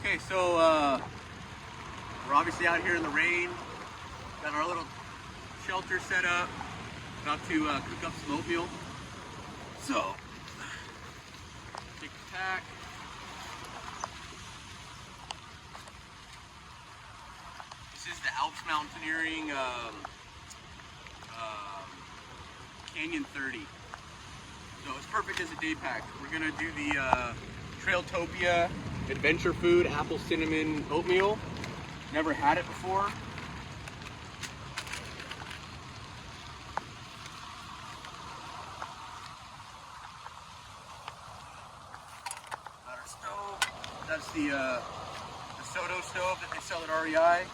Okay, so we're obviously out here in the rain. Got our little shelter set up. About to cook up some oatmeal. So, take the pack. This is the Alps Mountaineering Canyon 30. So it's perfect as a day pack. We're gonna do the Trailtopia Adventure Food Apple Cinnamon Oatmeal. Never had it before. Got our stove. That's the Soto stove that they sell at REI.